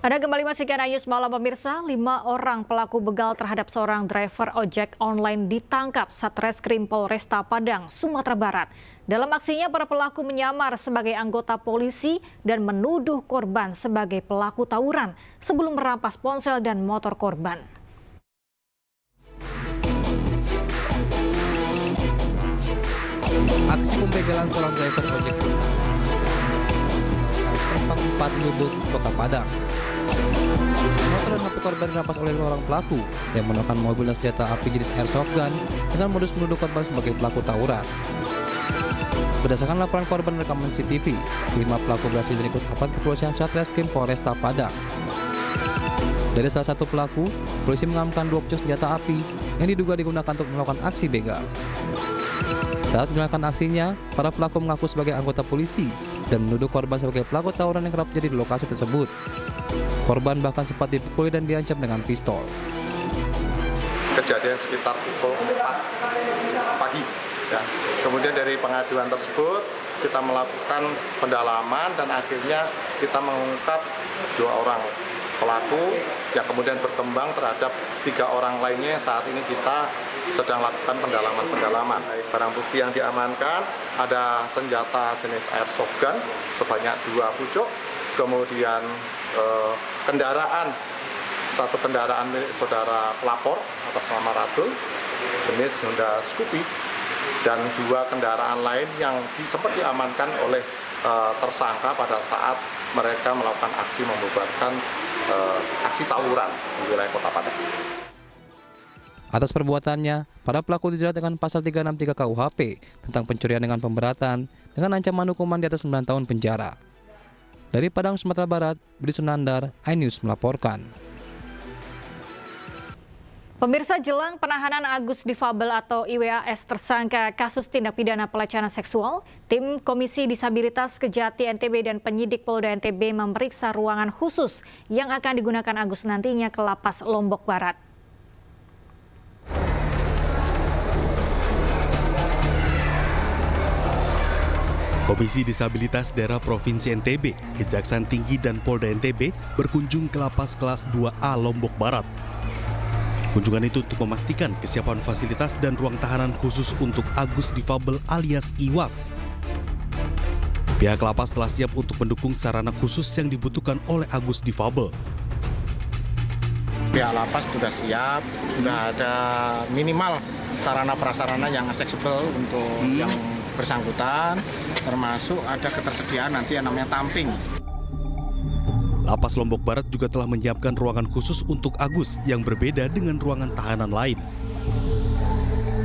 Anda kembali menyaksikan News Malam pemirsa, 5 orang pelaku begal terhadap seorang driver ojek online ditangkap Satreskrim Polresta Padang, Sumatera Barat. Dalam aksinya, para pelaku menyamar sebagai anggota polisi dan menuduh korban sebagai pelaku tawuran sebelum merampas ponsel dan motor korban. Aksi pembegalan seorang driver ojek Tempat 4 Lubuk, Kota Padang. Motor dan HP korban dirampas oleh orang pelaku yang menggunakan mobil dan senjata api jenis airsoft gun dengan modus menuduh korban sebagai pelaku tawuran. Berdasarkan laporan korban rekaman CCTV, 5 pelaku berhasil diringkus aparat kepolisian Satreskrim Polresta Padang. Dari salah satu pelaku, polisi mengamankan 2 pucuk senjata api yang diduga digunakan untuk melakukan aksi begal. Saat menjalankan aksinya, para pelaku mengaku sebagai anggota polisi dan menuduh korban sebagai pelaku tawuran yang kerap terjadi di lokasi tersebut. Korban bahkan sempat dipukuli dan diancam dengan pistol. Kejadian sekitar pukul 4 pagi. Ya. Kemudian dari pengaduan tersebut kita melakukan pendalaman dan akhirnya kita mengungkap 2 orang pelaku yang kemudian berkembang terhadap 3 orang lainnya. Saat ini kita sedang lakukan pendalaman. Barang bukti yang diamankan ada senjata jenis airsoft gun sebanyak 2 pucuk, kemudian satu kendaraan milik saudara pelapor atas nama Radul jenis Honda Scoopy dan 2 kendaraan lain yang sempat diamankan oleh tersangka pada saat mereka melakukan aksi membubarkan aksi tawuran di wilayah Kota Padang. Atas perbuatannya, para pelaku dijerat dengan pasal 363 KUHP tentang pencurian dengan pemberatan dengan ancaman hukuman di atas 9 tahun penjara. Dari Padang, Sumatera Barat, Budi Sunandar, iNews melaporkan. Pemirsa, jelang penahanan Agus Difabel atau IWAS tersangka kasus tindak pidana pelecehan seksual, tim Komisi Disabilitas Kejati NTB dan penyidik Polda NTB memeriksa ruangan khusus yang akan digunakan Agus nantinya ke Lapas Lombok Barat. Komisi Disabilitas Daerah Provinsi NTB, Kejaksaan Tinggi dan Polda NTB berkunjung ke Lapas Kelas 2A Lombok Barat. Kunjungan itu untuk memastikan kesiapan fasilitas dan ruang tahanan khusus untuk Agus Difabel alias IWAS. Pihak lapas telah siap untuk mendukung sarana khusus yang dibutuhkan oleh Agus Difabel. Pihak lapas sudah siap, sudah ada minimal sarana prasarana yang aksesibel untuk yang bersangkutan, termasuk ada ketersediaan nanti yang namanya tamping. Lapas Lombok Barat juga telah menyiapkan ruangan khusus untuk Agus yang berbeda dengan ruangan tahanan lain.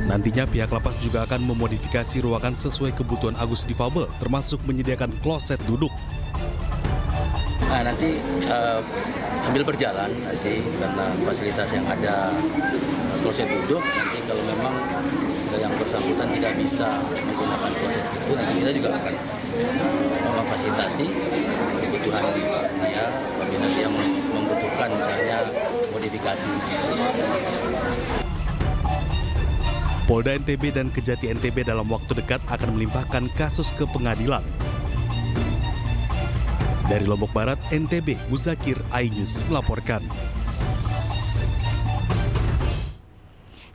Nantinya pihak lapas juga akan memodifikasi ruangan sesuai kebutuhan Agus Difabel, termasuk menyediakan kloset duduk. Nah, nanti sambil berjalan nanti karena fasilitas yang ada kloset duduk, nanti kalau memang yang bersangkutan tidak bisa menggunakan kloset itu, nanti kita juga akan memfasilitasi kebutuhan dia apabila dia membutuhkan misalnya modifikasi. Polda NTB dan Kejati NTB dalam waktu dekat akan melimpahkan kasus ke pengadilan. Dari Lombok Barat, NTB, Muzakir, iNews melaporkan.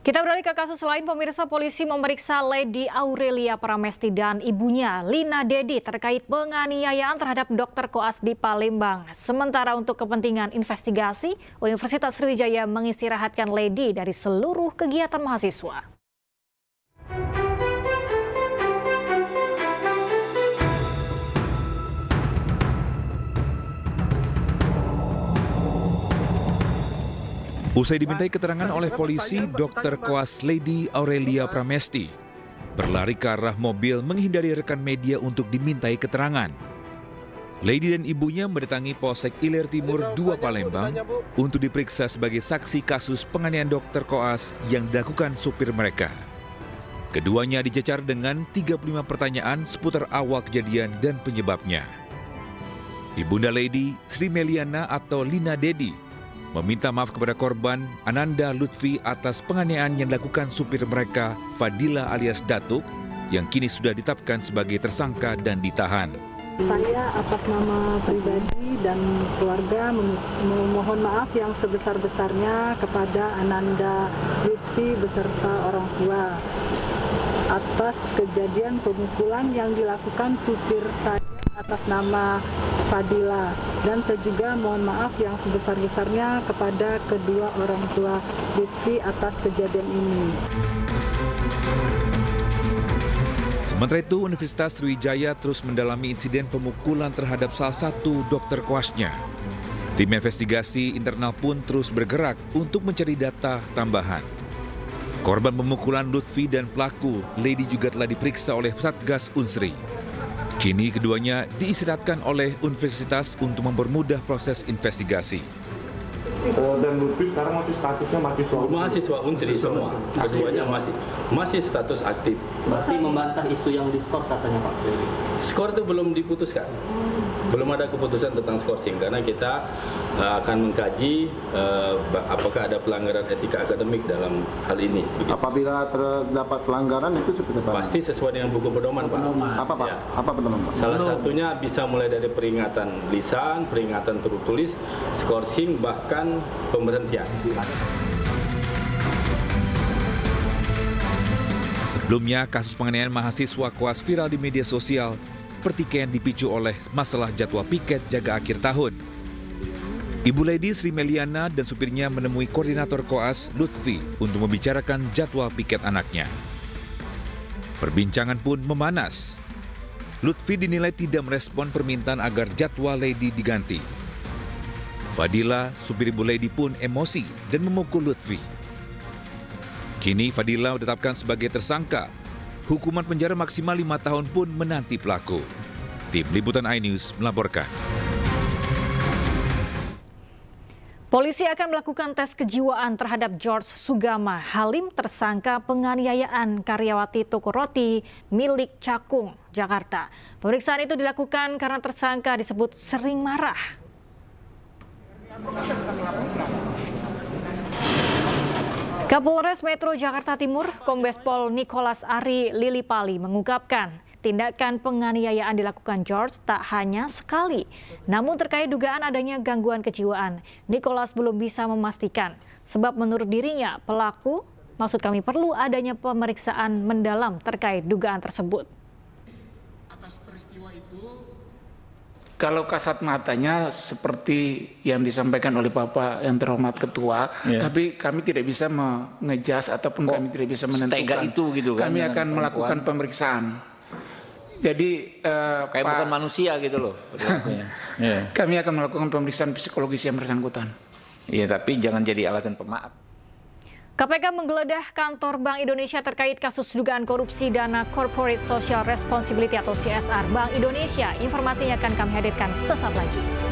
Kita beralih ke kasus lain, pemirsa. Polisi memeriksa Lady Aurelia Pramesti dan ibunya Lina Dedi terkait penganiayaan terhadap dokter koas di Palembang. Sementara untuk kepentingan investigasi, Universitas Sriwijaya mengistirahatkan Lady dari seluruh kegiatan mahasiswa. Usai dimintai keterangan oleh polisi, Dr. Koas Lady Aurelia Pramesti berlari ke arah mobil menghindari rekan media untuk dimintai keterangan. Lady dan ibunya mendatangi Polsek Ilir Timur 2 Palembang untuk diperiksa sebagai saksi kasus penganiayaan Dr. Koas yang dilakukan supir mereka. Keduanya dicecar dengan 35 pertanyaan seputar awal kejadian dan penyebabnya. Ibunda Lady, Sri Meliana atau Lina Dedi, meminta maaf kepada korban Ananda Lutfi atas penganiayaan yang dilakukan supir mereka Fadila alias Datuk yang kini sudah ditetapkan sebagai tersangka dan ditahan. Saya atas nama pribadi dan keluarga memohon maaf yang sebesar-besarnya kepada Ananda Lutfi beserta orang tua atas kejadian pemukulan yang dilakukan supir saya atas nama Fadila, dan saya juga mohon maaf yang sebesar-besarnya kepada kedua orang tua Lutfi atas kejadian ini. Sementara itu, Universitas Sriwijaya terus mendalami insiden pemukulan terhadap salah satu dokter koasnya. Tim investigasi internal pun terus bergerak untuk mencari data tambahan. Korban pemukulan Lutfi dan pelaku, Lady, juga telah diperiksa oleh Satgas Unsri. Kini keduanya diistirahatkan oleh universitas untuk mempermudah proses investigasi. Dan Lutfi sekarang masih statusnya mahasiswa Unsri semua, keduanya masih status aktif. Berarti membantah isu yang diskors katanya Pak? Skor itu belum diputuskan, belum ada keputusan tentang skorsing karena kita akan mengkaji apakah ada pelanggaran etika akademik dalam hal ini. Begitu. Apabila terdapat pelanggaran itu seperti apa? Pasti sesuai dengan buku pedoman Pak. Apa Pak? Ya. Apa pedoman Pak? Salah satunya bisa mulai dari peringatan lisan, peringatan tertulis, skorsing, bahkan pemberhentian. Sebelumnya, kasus penganiayaan mahasiswa koas viral di media sosial. Pertikaian dipicu oleh masalah jadwal piket jaga akhir tahun. Ibu Lady Sri Meliana dan supirnya menemui koordinator koas Lutfi untuk membicarakan jadwal piket anaknya. Perbincangan pun memanas. Lutfi dinilai tidak merespon permintaan agar jadwal Lady diganti. Fadila, supir Ibu Lady, pun emosi dan memukul Lutfi. Kini Fadila ditetapkan sebagai tersangka. Hukuman penjara maksimal 5 tahun pun menanti pelaku. Tim Liputan iNews melaporkan. Polisi akan melakukan tes kejiwaan terhadap George Sugama Halim, tersangka penganiayaan karyawati toko roti milik Cakung, Jakarta. Pemeriksaan itu dilakukan karena tersangka disebut sering marah. Kapolres Metro Jakarta Timur, Kombes Pol Nicholas Ari Lilipali mengungkapkan tindakan penganiayaan dilakukan George tak hanya sekali. Namun terkait dugaan adanya gangguan kejiwaan, Nicholas belum bisa memastikan. Sebab menurut dirinya perlu adanya pemeriksaan mendalam terkait dugaan tersebut. Atas peristiwa itu, kalau kasat matanya seperti yang disampaikan oleh Bapak yang terhormat Ketua, tapi kami tidak bisa mengejas ataupun kami tidak bisa menentukan. Itu gitu kan, kami akan melakukan pemeriksaan. Jadi kayak bukan manusia gitu loh. Kami akan melakukan pemeriksaan psikologis yang bersangkutan. Iya, tapi jangan jadi alasan pemaaf. KPK menggeledah kantor Bank Indonesia terkait kasus dugaan korupsi dana Corporate Social Responsibility atau CSR Bank Indonesia. Informasinya akan kami hadirkan sesaat lagi.